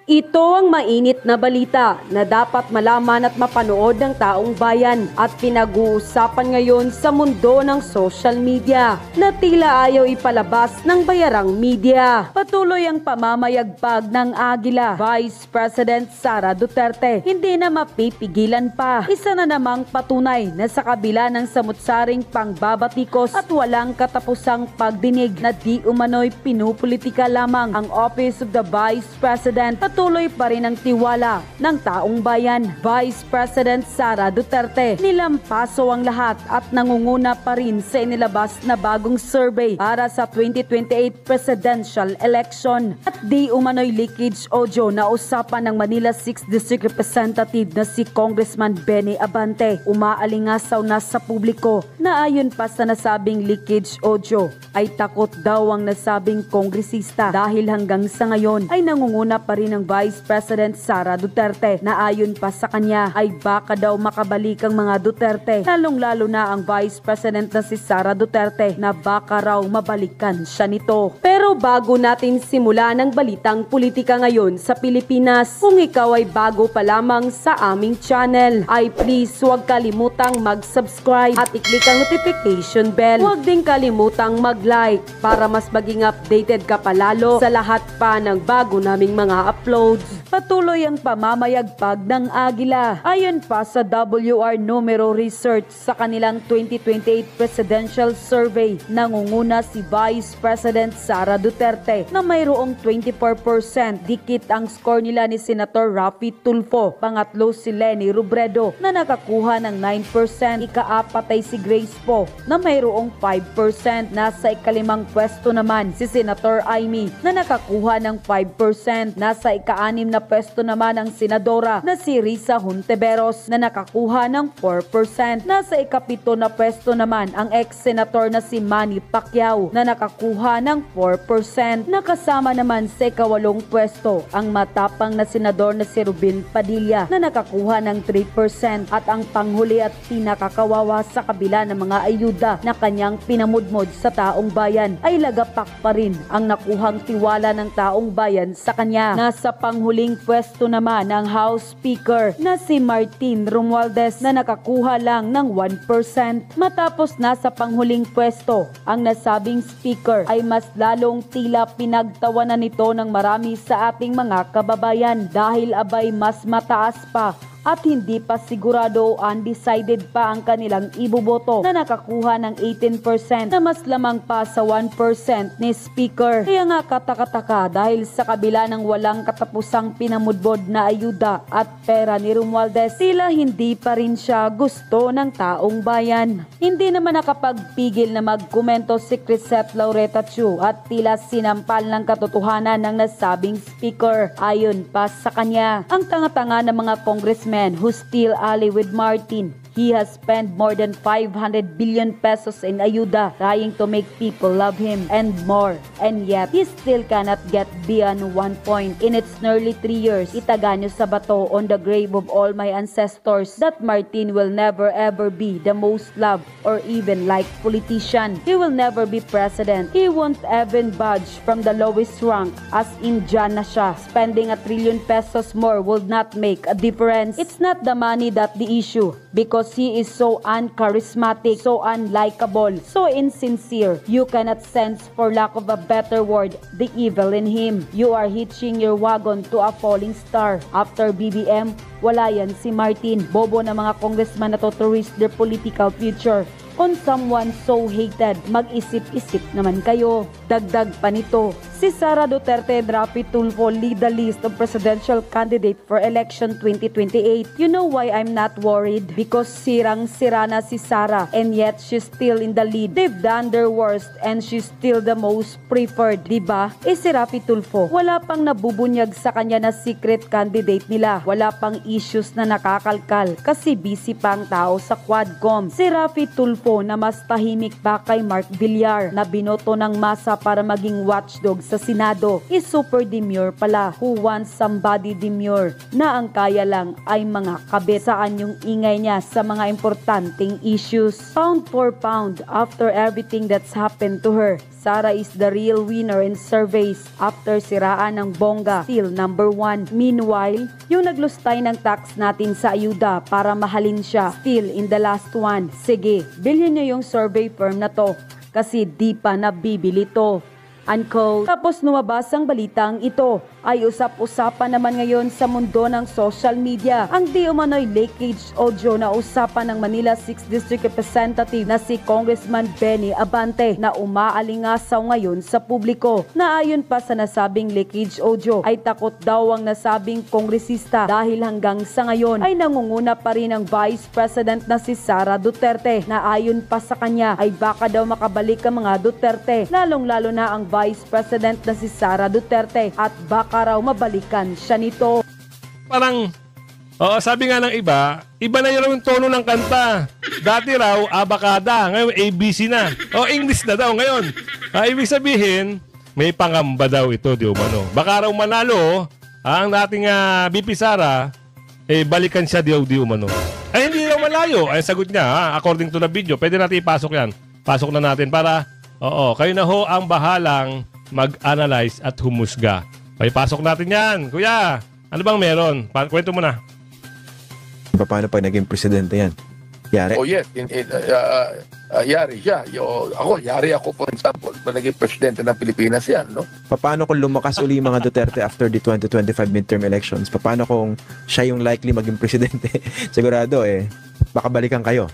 Ito ang mainit na balita na dapat malaman at mapanood ng taong bayan at pinag-uusapan ngayon sa mundo ng social media na tila ayaw ipalabas ng bayarang media. Patuloy ang pamamayagpag ng Agila, Vice President Sara Duterte. Hindi na mapipigilan pa. Isa na namang patunay na sa kabila ng samut-saring pangbabatikos at walang katapusang pagdinig na di umano'y pinupolitika lamang ang Office of the Vice President. Patuloy pa rin ang tiwala ng taong bayan. Vice President Sara Duterte nilampaso ang lahat at nangunguna pa rin sa inilabas na bagong survey para sa 2028 presidential election. At di umano'y leakage audio na usapan ng Manila 6th District Representative na si Congressman Benny Abante. Umaalingasaw na sa publiko na ayon pa sa nasabing leakage audio ay takot daw ang nasabing kongresista dahil hanggang sa ngayon ay nangunguna pa rin ang Vice President Sara Duterte na ayon pa sa kanya ay baka daw makabalik ang mga Duterte, lalong-lalo na ang Vice President na si Sara Duterte na baka raw mabalikan siya nito. Pero bago natin simulan ang balitang politika ngayon sa Pilipinas, kung ikaw ay bago pa lamang sa aming channel, ay please huwag kalimutang mag-subscribe at i-click ang notification bell. Huwag din kalimutang mag-like para mas maging updated ka palalo sa lahat pa ng bago naming mga uploads. Patuloy ang pamamayagpag ng Agila. Ayon pa sa WR Numero Research sa kanilang 2028 presidential survey, nangunguna si Vice President Sara Duterte na mayroong 24%. Dikit ang score nila ni Senator Raffy Tulfo. Pangatlo si Leni Robredo na nakakuha ng 9%. Ikaapat ay si Grace Poe na mayroong 5%. Nasa ikalimang pwesto naman si Senator Amy na nakakuha ng 5%. Nasa ika-anim na pwesto naman ang senadora na si Risa Hontiveros na nakakuha ng 4%. Nasa ikapito na pwesto naman ang ex-senator na si Manny Pacquiao na nakakuha ng 4%. Nakasama naman sa ikawalong pwesto ang matapang na senador na si Ruben Padilla na nakakuha ng 3% at ang panghuli at pinakakawawa sa kabila ng mga ayuda na kanyang pinamudmod sa taong bayan ay lagapak pa rin ang nakuhang tiwala ng taong bayan sa kanya. Nasa panghuling pwesto naman ang House Speaker na si Martin Romualdez na nakakuha lang ng 1%. Matapos nasa panghuling pwesto, ang nasabing speaker ay mas lalong tila pinagtawanan nito ng marami sa ating mga kababayan dahil abay mas mataas pa at hindi pa sigurado o undecided pa ang kanilang iboboto na nakakuha ng 18% na mas lamang pa sa 1% ni Speaker. Kaya nga katakataka dahil sa kabila ng walang katapusang pinamudbod na ayuda at pera ni Romualdez, tila hindi pa rin siya gusto ng taong bayan. Hindi naman nakapagpigil na magkomento si Crisette Laureta Chu at tila sinampal ng katotohanan ng nasabing Speaker. Ayon pa sa kanya, ang tanga-tanga ng mga congressmen who still ally with Martin. He has spent more than 500 billion pesos in ayuda trying to make people love him and more. And yet, he still cannot get beyond 1 point. In its nearly 3 years, itaga nyo sa bato on the grave of all my ancestors that Martin will never ever be the most loved or even liked politician. He will never be president. He won't even budge from the lowest rank as in dyan na siya. Spending 1 trillion pesos more would not make a difference. It's not the money that the issue because he is so uncharismatic, so unlikable, so insincere. You cannot sense, for lack of a better word, the evil in him. You are hitching your wagon to a falling star. After BBM, wala yan si Martin. Bobo na mga congressman na to risk their political future on someone so hated. Mag-isip-isip naman kayo. Dagdag pa nito, si Sara Duterte and Raffy Tulfo lead the list of presidential candidate for election 2028. You know why I'm not worried? Because sirang-sira na si Sara and yet she's still in the lead. They've done their worst and she's still the most preferred, diba? Si Raffy Tulfo, wala pang nabubunyag sa kanya na secret candidate nila. Wala pang issues na nakakalkal kasi busy pang tao sa Quadcom. Si Raffy Tulfo na mas tahimik pa kay Mark Villar na binoto ng masa para maging watchdog sa Senado is super demure pala, who wants somebody demure na ang kaya lang ay mga kabit. Saan yung ingay niya sa mga importanteng issues? Pound for pound, after everything that's happened to her, Sara is the real winner in surveys after siraan ng bongga, still number 1. Meanwhile, yung naglustay ng tax natin sa ayuda para mahalin siya, still in the last one. Sige, bilhin niyo yung survey firm na to kasi di pa nabibili to. Unquote. Tapos lumabas ang balitang ito ay usap-usapan naman ngayon sa mundo ng social media. Ang di umano'y leakage audio na usapan ng Manila 6th District Representative na si Congressman Benny Abante na umaalingasaw ngayon sa publiko. Na ayon pa sa nasabing leakage audio ay takot daw ang nasabing kongresista dahil hanggang sa ngayon ay nangunguna pa rin ang Vice President na si Sara Duterte na ayon pa sa kanya ay baka daw makabalik ang mga Duterte, lalong-lalo na ang Vice President na si Sara Duterte at baka raw mabalikan siya nito. Parang, sabi nga ng iba na yung tono ng kanta. Dati raw, abakada. Ngayon, ABC na. English na daw ngayon. Ibig sabihin, may pangamba daw ito, di umano. Baka raw manalo, ang dating BP Sara, balikan siya di umano. Hindi raw malayo. Ay, sagot niya, according to the video. Pwede natin ipasok yan. Pasok na natin para, kayo na ho ang bahalang mag-analyze at humusga. Pasok natin yan. Kuya, ano bang meron? Kwento mo na. Paano pag naging presidente yan? Yari? Oh yes, yari siya. Yari ako for example, pag naging presidente ng Pilipinas yan, no? Paano kung lumakas uli mga Duterte after the 2025 midterm elections? Paano kung siya yung likely maging presidente? Sigurado baka balikan kayo.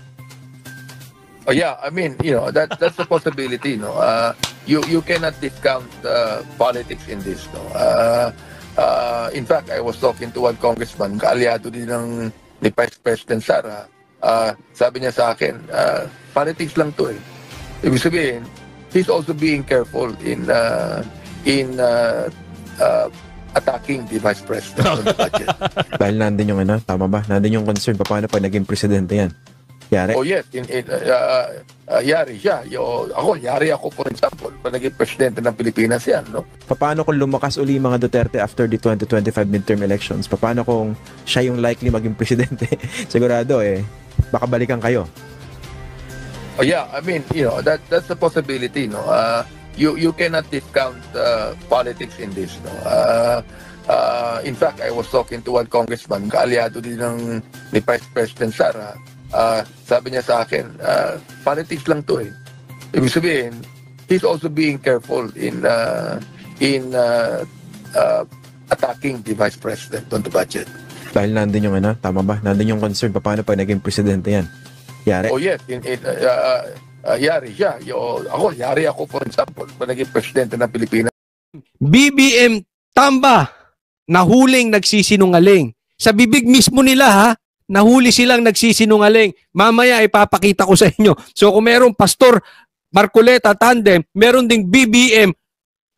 Oh yeah, I mean, that's a possibility, no? You cannot discount politics in this, no? In fact, I was talking to one congressman, kaalyado din ni Vice President Sara. Sabi niya sa akin, politics lang to eh. Ibig sabihin, he's also being careful in attacking the Vice President on the budget. Dahil nandun yung tama ba? Nandun yung concern, paano pag naging presidente yan? Yari? Oh yes, yari siya. Yari ako for example, pag naging presidente ng Pilipinas yan, no? Paano kung lumakas uli mga Duterte after the 2025 midterm elections? Paano kung siya yung likely maging presidente? Sigurado baka balikan kayo. Oh yeah, I mean, that's a possibility, no? You cannot discount politics in this, no? In fact, I was talking to one congressman, kaalyado din ni Vice President Sara. Sabi niya sa akin, politics lang to eh. Ibig sabihin, he's also being careful in attacking the Vice President on the budget. Dahil nandun yung tama ba? Nandun yung concern, paano pag naging presidente yan? Yari? Oh yes, yari siya. Yari ako for example, pag naging presidente ng Pilipinas. BBM Tamba, nahuling nagsisinungaling. Sa bibig mismo nila nahuli silang nagsisinungaling. Mamaya ipapakita ko sa inyo. So kung merong Pastor Marcoleta tandem, meron ding BBM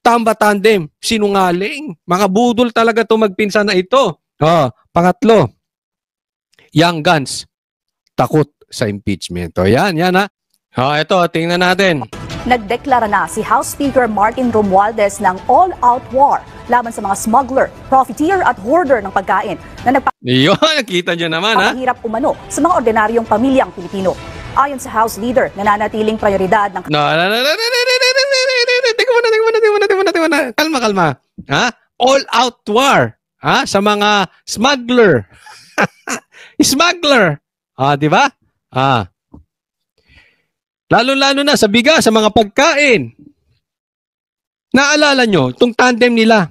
Tamba tandem, sinungaling. Mga budol talaga to magpinsan na ito. Pangatlo, Young Guns, takot sa impeachment. Yan ito, tingnan natin. Nagdeklara na si House Speaker Martin Romualdez ng all-out war laban sa mga smuggler, profiteer at hoarder ng pagkain na nakita nyo naman nagpapahirap umano sa mga ordinaryong pamilyang Pilipino. Ayon sa House Leader, nananatiling prioridad ng... Kalma. All-out war sa mga smuggler. Smuggler. Di ba? Lalo-lalo na sa bigas, sa mga pagkain. Naalala nyo, itong tandem nila.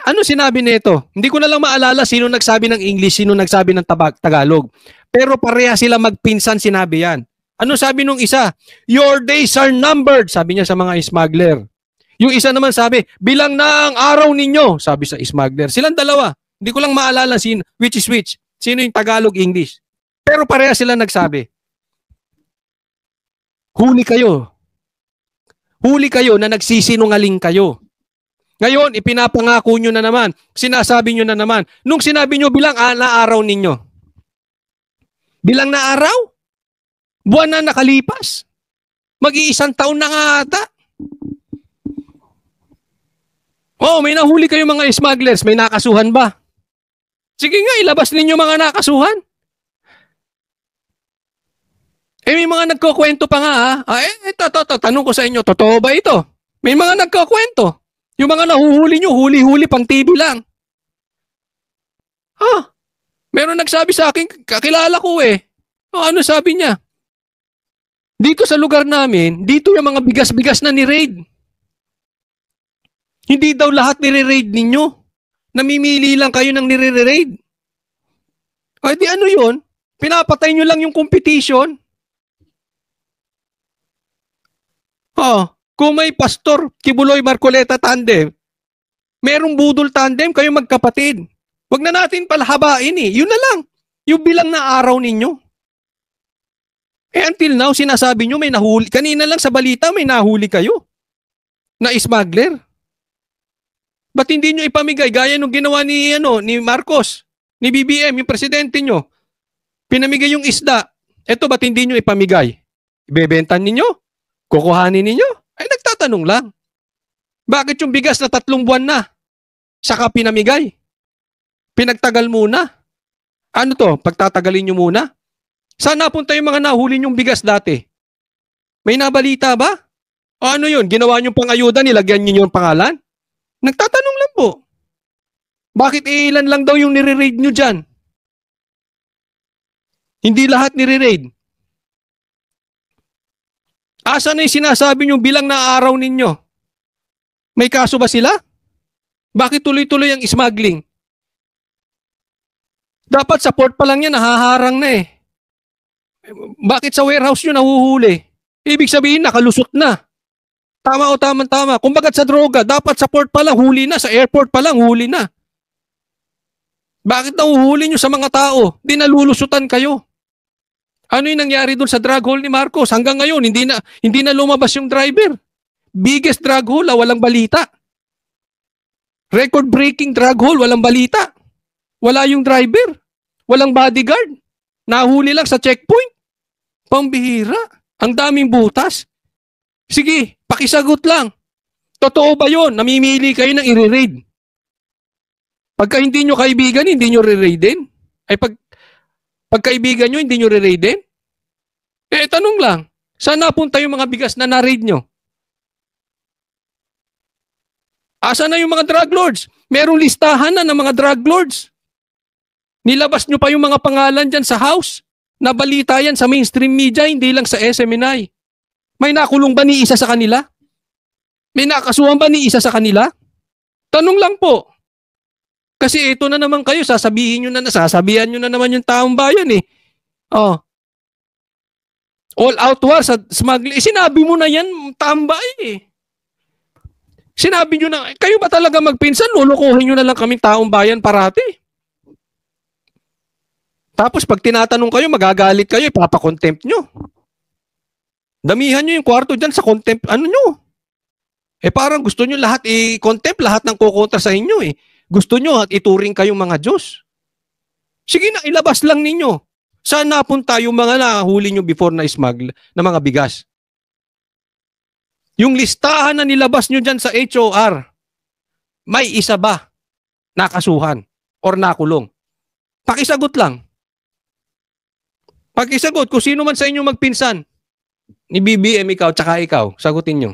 Ano sinabi nito? Hindi ko na lang maalala sino nagsabi ng English, sino nagsabi ng Tagalog. Pero pareha sila magpinsan sinabi yan. Ano sabi nung isa? Your days are numbered, sabi niya sa mga smuggler. Yung isa naman sabi, bilang na ang araw ninyo, sabi sa smuggler. Silang dalawa. Hindi ko lang maalala which is which. Sino yung Tagalog, English. Pero pareha sila nagsabi. Huli kayo. Huli kayo na nagsisinungaling kayo. Ngayon, ipinapangako nyo na naman. Sinasabi nyo na naman. Nung sinabi nyo bilang na araw ninyo. Bilang na araw? Buwan na nakalipas. 1 taon na nga ata. Oh, may nahuli kayo mga smugglers. May nakasuhan ba? Sige nga, ilabas ninyo mga nakasuhan. May mga nagkukwento pa nga ha. Tanong ko sa inyo, totoo ba ito? May mga nagkukwento. Yung mga nahuhuli nyo, huli-huli pang TV lang. Meron nagsabi sa akin, kakilala ko eh. Ano sabi niya? Dito sa lugar namin, dito yung mga bigas-bigas na ni-raid. Hindi daw lahat nire-raid ninyo. Namimili lang kayo ng nire-raid. Di ano yun? Pinapatay nyo lang yung competition. Kung may Pastor Kibuloy Marcoleta tandem, merong budol tandem, kayo magkapatid. Wag na natin palahabain eh. Yun na lang. Yung bilang na araw ninyo. Until now, sinasabi nyo may nahuli. Kanina lang sa balita may nahuli kayo. Na smuggler. Ba't hindi nyo ipamigay? Gaya nung ginawa ni Marcos, ni BBM, yung presidente nyo. Pinamigay yung isda. Eto, ba't hindi nyo ipamigay? Ibebentan ninyo? Kukuhanin ninyo? Nagtatanong lang. Bakit yung bigas na 3 buwan na? Saka pinamigay? Pinagtagal muna? Ano to? Pagtatagalin nyo muna? Saan napunta yung mga nahuli nyong bigas dati? May nabalita ba? O ano yun? Ginawa nyong pangayuda, nilagyan nyo yung pangalan? Nagtatanong lang po. Bakit ilan lang daw yung nire-raid nyo dyan? Hindi lahat nire-raid. Asa na yung sinasabi nyo bilang na araw ninyo? May kaso ba sila? Bakit tuloy-tuloy ang smuggling? Dapat sa port pa lang yan, nahaharang na eh. Bakit sa warehouse nyo nahuhuli? Ibig sabihin, nakalusot na. Tama o tama-tama. Kung bagat sa droga, dapat sa port pa lang, huli na. Sa airport pa lang, huli na. Bakit nahuhuli nyo sa mga tao? Di nalulusutan kayo. Ano yung nangyari doon sa drug hole ni Marcos? Hanggang ngayon, hindi na lumabas yung driver. Biggest drug hole, walang balita. Record-breaking drug hole, walang balita. Wala yung driver. Walang bodyguard. Nahuli lang sa checkpoint. Pambihira. Ang daming butas. Sige, pakisagot lang. Totoo ba yun? Namimili kayo ng i-raid. Pagka hindi nyo kaibigan, hindi nyo re-raidin? Pagkaibigan nyo, hindi nyo re-raidin? Tanong lang. Saan napunta yung mga bigas na na-raid nyo? Asa na yung mga drug lords? Merong listahan na ng mga drug lords. Nilabas nyo pa yung mga pangalan dyan sa house. Nabalita yan sa mainstream media, hindi lang sa SMNI. May nakulong ba ni isa sa kanila? May nakasuhan ba ni isa sa kanila? Tanong lang po. Kasi ito na naman kayo, sasasabihan nyo na naman yung taong bayan eh. All out war sa smuggling. Sinabi mo na yan, tambay eh. Sinabi nyo na, kayo ba talaga magpinsan? Lulukuhin nyo na lang kaming taong bayan parati. Tapos pag tinatanong kayo, magagalit kayo, ipapakontempt nyo. Damihan nyo yung kwarto dyan sa contempt, nyo. Parang gusto nyo lahat i-contempt, lahat ng kukontra sa inyo eh. Gusto nyo at ituring kayong mga Diyos. Sige na, ilabas lang ninyo. Saan napunta yung mga nahuli nyo before na smuggle na mga bigas? Yung listahan na nilabas nyo dyan sa HOR, may isa ba nakasuhan or nakulong? Pakisagot lang. Pakisagot kung sino man sa inyo magpinsan. Ni BBM ikaw, tsaka ikaw. Sagutin nyo.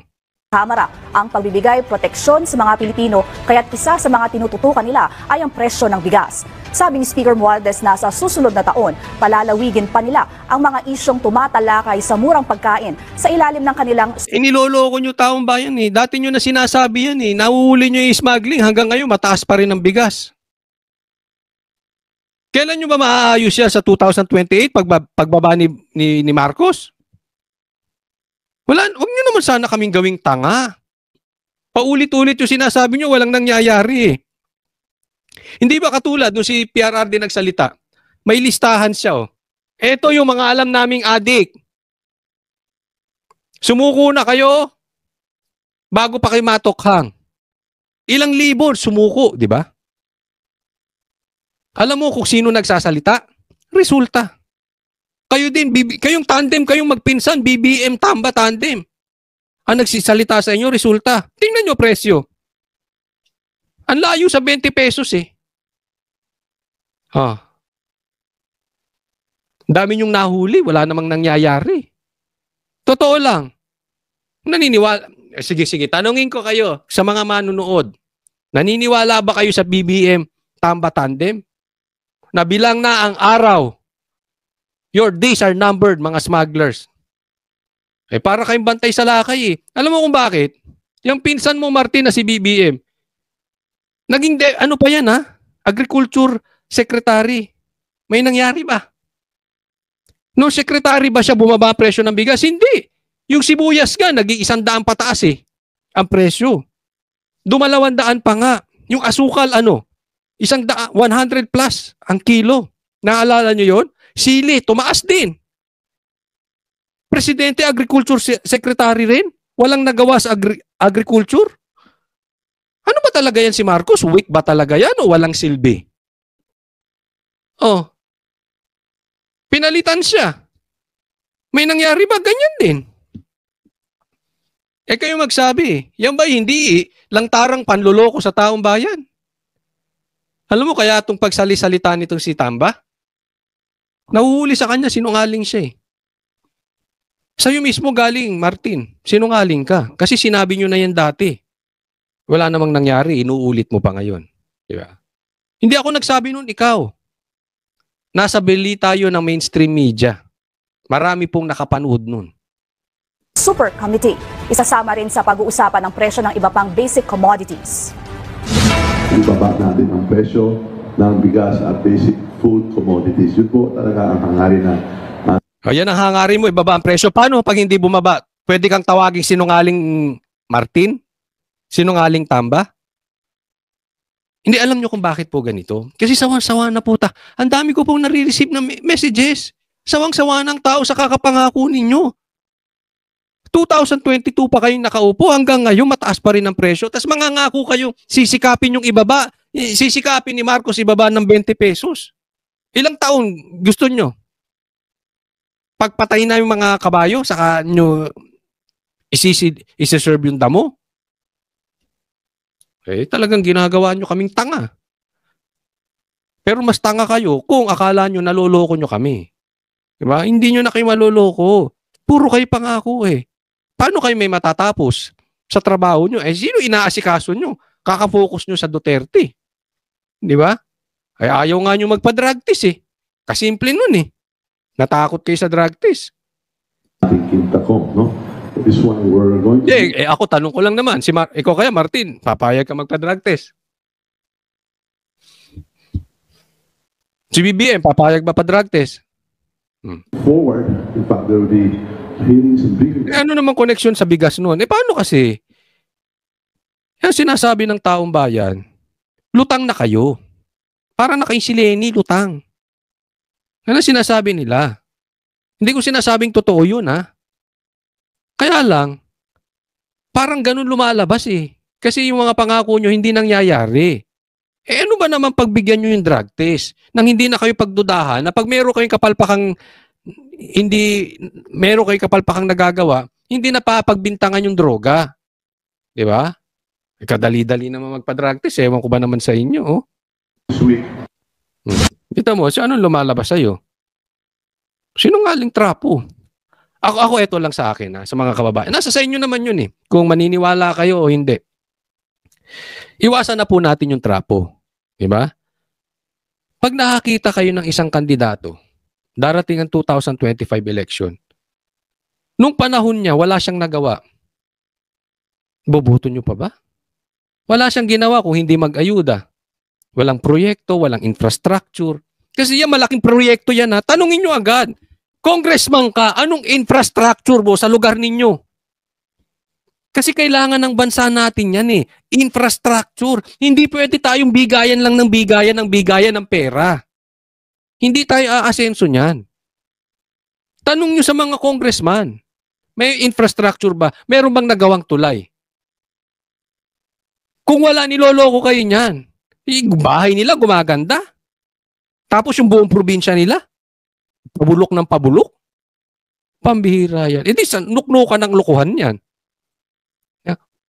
Kamara ang pagbibigay proteksyon sa mga Pilipino, kaya't isa sa mga tinututukan nila ay ang presyo ng bigas. Sabi ni Speaker Romualdez na sa susunod na taon, palalawigin pa nila ang mga isyong tumatalakay sa murang pagkain sa ilalim ng kanilang... Iniloloko nyo taong bayan eh. Dati nyo na sinasabi yan eh. Nahuhuli nyo yung smuggling, hanggang ngayon mataas pa rin ang bigas. Kailan nyo ba maaayos yan sa 2028 pagbaba ni Marcos? Huwag nyo naman sana kaming gawing tanga. Paulit-ulit yung sinasabi nyo, walang nangyayari eh. Hindi ba katulad nung si PRRD nagsalita? May listahan siya oh. Ito yung mga alam naming adik. Sumuko na kayo bago pa kayo matokhang. Ilang libo sumuko, di ba? Alam mo kung sino nagsasalita? Resulta. Kayo din, kayong tandem, kayong magpinsan, BBM, Tamba, tandem. Ang nagsisalita sa inyo, resulta. Tingnan nyo presyo. Ang layo sa 20 pesos eh. Dami yung nahuli, wala namang nangyayari. Totoo lang. Naniniwala. Sige, tanungin ko kayo sa mga manunood. Naniniwala ba kayo sa BBM Tamba Tandem? Nabilang na ang araw. Your days are numbered, mga smugglers. Para kayong bantay sa lakay eh. Alam mo kung bakit? Yung pinsan mo, Martin, na si BBM, naging, ano pa yan ha? Agriculture Secretary. May nangyari ba? No secretary ba siya bumaba ang presyo ng bigas? Hindi. Yung sibuyas nga, naging 100 pataas eh. Ang presyo. 200 pa nga. Yung asukal, 100 plus ang kilo. Naalala nyo yon? Sili, tumaas din. Presidente, Agriculture Secretary rin? Walang nagawa sa agriculture? Ano ba talaga yan si Marcos? Weak ba talaga yan o walang silbi? Pinalitan siya. May nangyari ba? Ganyan din. Kayo magsabi, yan ba hindi langtarang panloloko sa taong bayan? Alam mo kaya itong pagsalisalita nitong si Tamba? Nahuhuli sa kanya, sinungaling siya eh. Sa'yo mismo galing, Martin. Sinungaling ka. Kasi sinabi nyo na yan dati. Wala namang nangyari, inuulit mo pa ngayon. Diba? Hindi ako nagsabi nun, ikaw. Nasa beli tayo ng mainstream media. Marami pong nakapanood nun. Super Committee. Isasama rin sa pag-uusapan ng presyo ng iba pang basic commodities. Ibaba natin ang presyo ng bigas at basic food commodities. Yun po talaga ang hangarin na Yan ang hangarin mo, ibaba ang presyo. Paano pag hindi bumaba? Pwede kang tawaging sinungaling Martin? Sinungaling Tamba? Hindi alam nyo kung bakit po ganito. Kasi sawang-sawa na po ta. Ang dami ko pong nare-receive na messages. Sawang-sawa ng tao sa kakapangako ninyo. 2022 pa kayong nakaupo, hanggang ngayon mataas pa rin ang presyo. Tapos mangangako kayo, sisikapin yung ibaba. Sisikapin ni Marcos ibaba ng 20 pesos. Ilang taon gusto nyo? Pagpatay na yung mga kabayo, saka nyo isi-serve yung damo? Talagang ginagawa nyo kaming tanga. Pero mas tanga kayo kung akala nyo naloloko nyo kami. Diba? Hindi nyo na kayo maloloko. Puro kayo pangako eh. Paano kayo may matatapos sa trabaho nyo? Sino inaasikaso nyo? Kakafocus nyo sa Duterte. Di ba? Ayaw nga nyo magpa-drug test eh. Kasimple nun eh. Natakot kayo sa drug test. no? This one we're going to... Ako tanong ko lang naman. Ikaw kaya, Martin, papayag ka magpa-drug test? Si BBM, papayag ba pa-drug test? forward. In fact, there will be hearings and briefings. Ano naman koneksyon sa bigas noon? Paano kasi? Yan sinasabi ng taong bayan, lutang na kayo. Para na kayong si Lenny, lutang. Yan ang sinasabi nila. Hindi ko sinasabing totoo yun, ha? Kaya lang, parang ganun lumalabas eh. Kasi yung mga pangako nyo hindi nangyayari. Ano ba naman pagbigyan nyo yung drug test nang hindi na kayo pagdudahan na pag meron kayong kapalpakang nagagawa, hindi na papagbintangan yung droga. Di ba? Kadali-dali naman magpa-drug test. Ewan ko ba naman sa inyo, oh? This week. Kita mo, anong lumalabas sa'yo? Sinungaling trapo. Ako ito lang sa akin, sa mga kababayan. Nasa sa inyo naman yun eh. Kung maniniwala kayo o hindi. Iwasan na po natin yung trapo. Diba? Pag nakakita kayo ng isang kandidato, darating ang 2025 election, nung panahon niya, wala siyang nagawa. Boboto nyo pa ba? Wala siyang ginawa kung hindi mag-ayuda. Walang proyekto, walang infrastructure. Kasi yan, malaking proyekto yan, ha? Tanungin nyo agad. Congressman ka, anong infrastructure mo sa lugar ninyo? Kasi kailangan ng bansa natin yan eh. Infrastructure. Hindi pwede tayong bigayan lang ng bigayan ng pera. Hindi tayo aasenso niyan. Tanong nyo sa mga congressman. May infrastructure ba? Meron bang nagawang tulay? Kung wala, niloloko kayo niyan. Bahay nila gumaganda. Tapos yung buong probinsya nila, pabulok ng pabulok. Pambihira yan. Hindi, nuknukan ng lukuhan yan.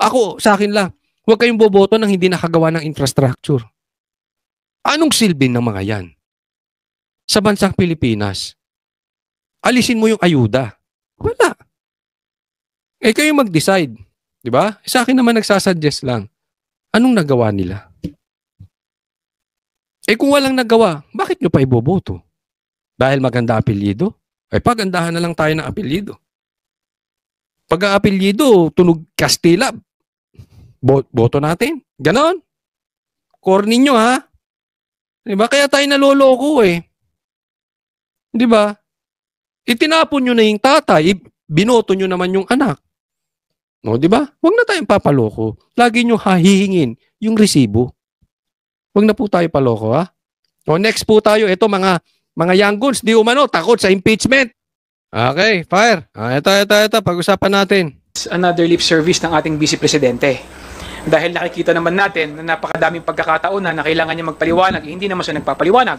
Ako, sa akin lang, Huwag kayong boboto ng hindi nakagawa ng infrastructure. Anong silbi ng mga yan? Sa bansang Pilipinas, alisin mo yung ayuda. Wala. Kayo mag-decide. Di ba? Sa akin naman nagsasuggest lang. Anong nagawa nila? Kung walang nagawa, bakit nyo pa iboboto? Dahil maganda apelyido? Pagandahan na lang tayo ng apelyido. Pag-aapelyido, tunog Kastila, boto natin. Ganon. Core ninyo, ha? Diba? Kaya tayo naloloko eh. Diba? Itinapon nyo na yung tatay, binoto nyo naman yung anak. No, diba? Huwag na tayong papaloko. Lagi nyo hahihingin yung resibo. Huwag na po tayo paloko, ha? O, next po tayo. Ito, mga young guns, di umano, takot sa impeachment. Okay, fire. Ito. Pag-usapan natin. Another lip service ng ating Vice Presidente. Dahil nakikita naman natin na napakadaming pagkakataon na kailangan niya magpaliwanag, hindi naman siya nagpapaliwanag.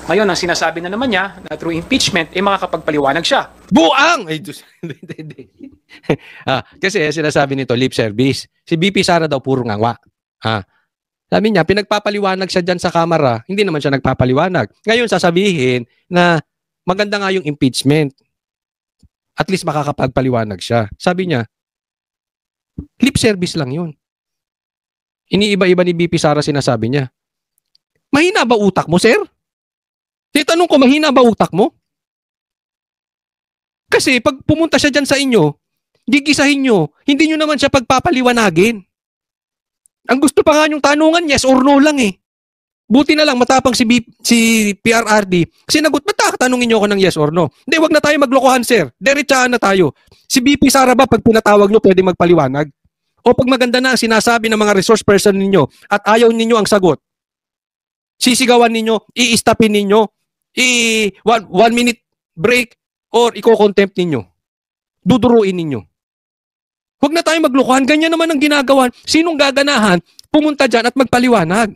Ngayon, ang sinasabi na naman niya na through impeachment, makakapagpaliwanag siya. Buang! Ay, Diyos. Kasi sinasabi nito, lip service. Si BP Sara daw puro ngangwa. Sabi niya, pinagpapaliwanag siya dyan sa kamera, hindi naman siya nagpapaliwanag. Ngayon, sasabihin na maganda nga yung impeachment. At least makakapagpaliwanag siya. Sabi niya, lip service lang yun. Iniiba-iba ni BP Sara sinasabi niya. Mahina ba utak mo, sir? Titanong ko, mahina ba utak mo? Kasi pag pumunta siya dyan sa inyo, gigisahin nyo, hindi nyo naman siya pagpapaliwanagin. Ang gusto pa nga yung tanungan, yes or no lang eh. Buti na lang, matapang si PRRD. Sinagot, ba't tanungin nyo ako ng yes or no? Hindi, wag na tayo maglokohan, sir. Diretsahan na tayo. Si BP Sara ba, pag pinatawag nyo, pwede magpaliwanag? O pag maganda na ang sinasabi ng mga resource person ninyo at ayaw ninyo ang sagot, sisigawan ninyo, i-stopin ninyo, one minute break, or i-contempt ninyo. Duduruin ninyo. Huwag na tayo maglokohan. Ganyan naman ang ginagawa. Sinong gaganahan, pumunta dyan at magpaliwanag?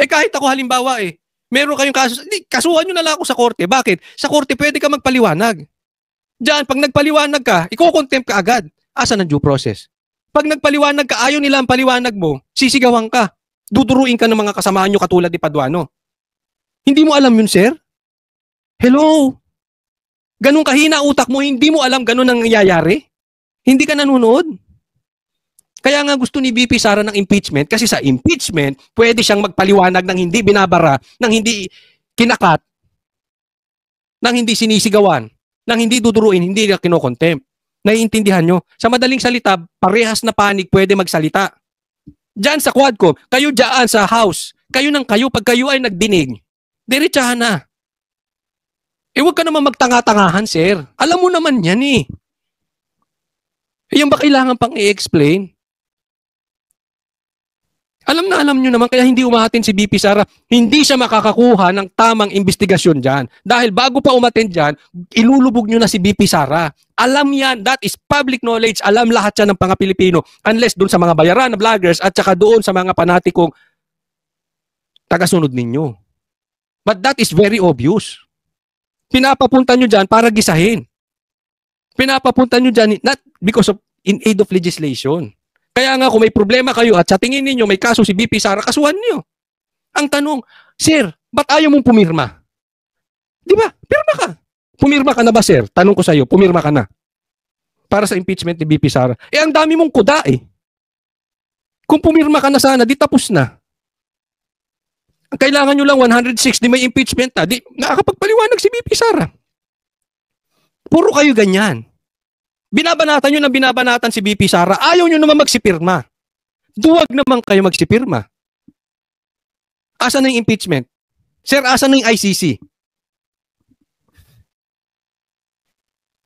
Kahit ako halimbawa meron kayong kaso, kasuhan nyo na lang ako sa korte. Bakit? Sa korte pwede ka magpaliwanag. Diyan, pag nagpaliwanag ka, i-contempt ka agad. Asan ang due process? Pag nagpaliwanag ka, ayaw nila ang paliwanag mo, sisigawan ka. Duduruin ka ng mga kasamaan nyo katulad ni Paduano. Hindi mo alam yun, sir? Hello? Ganun kahina utak mo, hindi mo alam ganun ang nangyayari? Hindi ka nanonood? Kaya nga gusto ni BP Sara ng impeachment kasi sa impeachment, pwede siyang magpaliwanag ng hindi binabara, ng hindi kinakat, ng hindi sinisigawan, ng hindi duduruin, hindi na kinokontempt. Naiintindihan nyo? Sa madaling salita, parehas na panig pwede magsalita. Diyan sa Quadcom, kayo diyan sa House, kayo ng kayo, pag kayo ay nagdinig, diretsahan na. Huwag ka naman magtanga-tangahan, sir. Alam mo naman yan eh. Yung ba kailangan pang i-explain? Alam nyo naman, kaya hindi umatin si BP Sara. Hindi siya makakakuha ng tamang investigasyon dyan. Dahil bago pa umatin dyan, ilulubog nyo na si BP Sara. Alam yan, that is public knowledge. Alam lahat yan ng mga Pilipino. Unless doon sa mga bayaran na vloggers at saka doon sa mga panatikong tagasunod ninyo. But that is very obvious. Pinapapunta nyo dyan para gisahin. Pinapapunta nyo dyan, not because of in aid of legislation. Kaya nga kung may problema kayo at sa tingin ninyo may kaso si BP Sara, kasuhan niyo. Ang tanong, sir, ba't ayaw mong pumirma? Di ba? Pirma ka. Pumirma ka na ba, sir? Tanong ko sa iyo, pumirma ka na. Para sa impeachment ni BP Sara. Ang dami mong kuda eh. Kung pumirma ka na sana, di tapos na. Ang kailangan nyo lang 106, di may impeachment na, di nakakapagpaliwanag si BP Sara. Puro kayo ganyan. Binabanatan nyo na binabanatan si BP Sara. Ayaw nyo naman magsipirma. Duwag naman kayo magsipirma. Asan na yung impeachment? Sir, asan na yung ICC?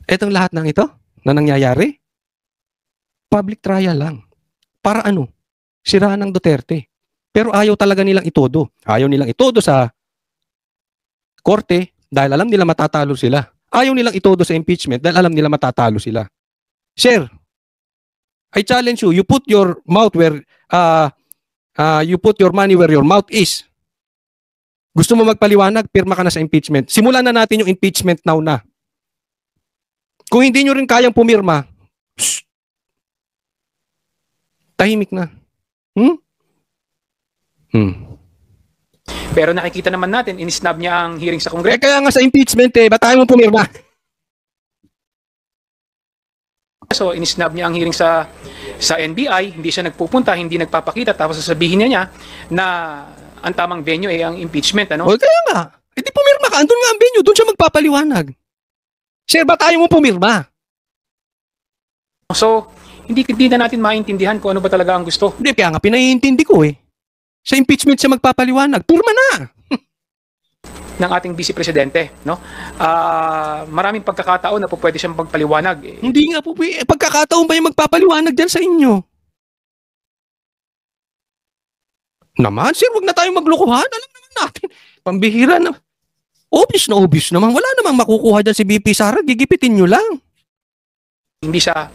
Etong lahat ng ito na nangyayari, public trial lang. Para ano? Siraan ng Duterte. Pero ayaw talaga nilang itodo. Ayaw nilang itodo sa korte dahil alam nila matatalo sila. Ayaw nilang itodo sa impeachment dahil alam nila matatalo sila. Sir, I challenge you, you put your mouth where, you put your money where your mouth is. Gusto mo magpaliwanag, pirma ka na sa impeachment. Simulan na natin yung impeachment now na. Kung hindi nyo rin kayang pumirma, Tahimik na. Pero nakikita naman natin, inisnab niya ang hearing sa Kongreso. Kaya nga sa impeachment ba't tayo mo pumirma? So, inisnab niya ang hearing sa NBI, hindi siya nagpupunta, hindi nagpapakita, tapos sasabihin niya na ang tamang venue ay ang impeachment, ano? O kaya nga, hindi pumirma ka, andun nga ang venue, doon siya magpapaliwanag. Sir, ba't tayo mo pumirma? So, hindi na natin maintindihan kung ano ba talaga ang gusto Hindi, kaya nga pinaiintindi ko eh. Sa impeachment siya magpapaliwanag, pirma na! ng ating Vice Presidente, no? Maraming pagkakataon na po pwede siyang magpaliwanag. Hindi nga po, pagkakataon ba yung magpapaliwanag dyan sa inyo? Naman, sir, wag na tayong maglokohan. Alam naman natin, pambihira na. Obvious naman. Wala namang makukuha dyan si BP Sara, gigipitin nyo lang. Hindi siya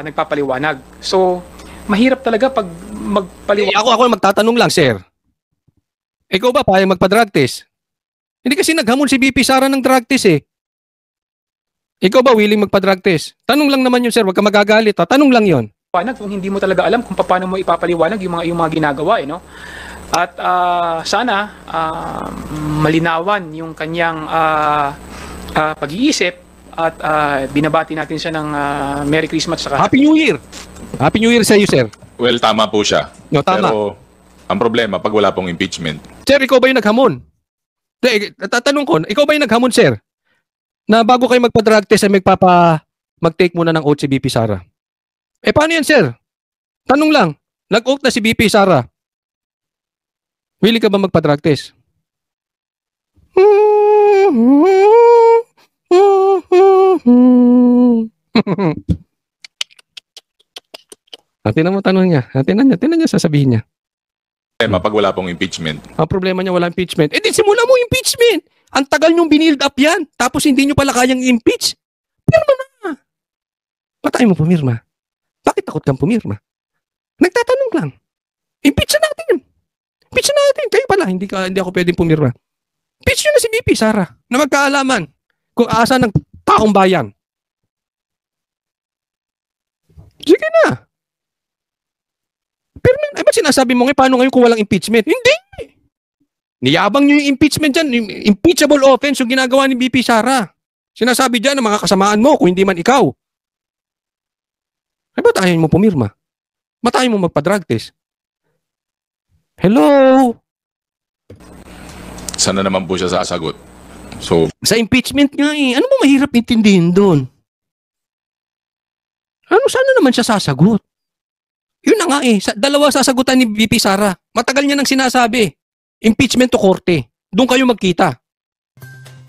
nagpapaliwanag. So, mahirap talaga pag magpaliwanag. Ako magtatanong lang, sir. Ikaw ba payag magpa-drug test? Hindi kasi naghamon si BP Sara ng drug test eh. Ikaw ba willing magpa-drug test? Tanong lang naman yun, sir. Wag ka magagalit. Ha? Tanong lang yun. Kung hindi mo talaga alam kung paano mo ipapaliwanag yung mga ginagawa, no? At sana malinawan yung kanyang pag-iisip at binabati natin siya ng Merry Christmas saka Happy New Year. Happy New Year sa iyo, sir. Well, tama po siya. No, tama. Pero ang problema pag wala pong impeachment. Sir, ikaw ba yung naghamon? Tatanong ko, ikaw ba yung naghamon, sir? Na bago kayo magpa-drug test ay mag-take muna ng oath si BP Sara. Paano yan, sir? Tanong lang, nag-oath na si BP Sara. Willing ka ba magpa-drug test? Tinan mo tanong niya. Tinan niya, sasabihin niya. Pag wala pong impeachment. Ang problema niya wala impeachment. Di simula mo impeachment. Ang tagal niyong binild up yan. Tapos hindi niyo pala kayang impeach. Pirma na. Ba't tayo mo pumirma? Bakit takot kang pumirma? Nagtatanong lang. Impeach na natin. Impeach na natin. Kayo pala, hindi ako pwedeng pumirma. Impeach nyo na si BP Sara na magkaalaman kung asa ng taong bayan. Sige na. Pero ba't sinasabi mo ngayon, paano ngayon kung walang impeachment? Hindi! Niyabang nyo yung impeachment dyan, yung impeachable offense yung ginagawa ni BP Sara. Sinasabi dyan ng mga kasamaan mo, kung hindi man ikaw. Ay, ba't ayaw mo pumirma? Ba't ayaw mo magpa-drug test? Hello? Sana naman po siya sasagot. So, Sa impeachment nga eh. Ano mo mahirap intindihin doon? Sana naman siya sasagot? Yun na nga eh. Dalawa sasagutan ni BP Sara. Matagal niya nang sinasabi. Impeachment to korte. Doon kayo magkita.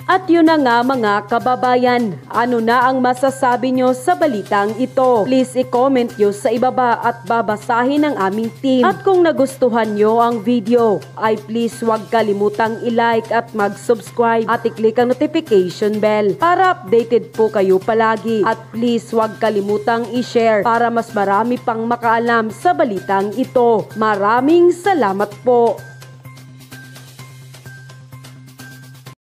At yun na nga mga kababayan, ano na ang masasabi nyo sa balitang ito? Please i-comment nyo sa ibaba at babasahin ng aming team. At kung nagustuhan nyo ang video, ay please huwag kalimutang i-like at mag-subscribe at i-click ang notification bell para updated po kayo palagi. At please huwag kalimutang i-share para mas marami pang makaalam sa balitang ito. Maraming salamat po!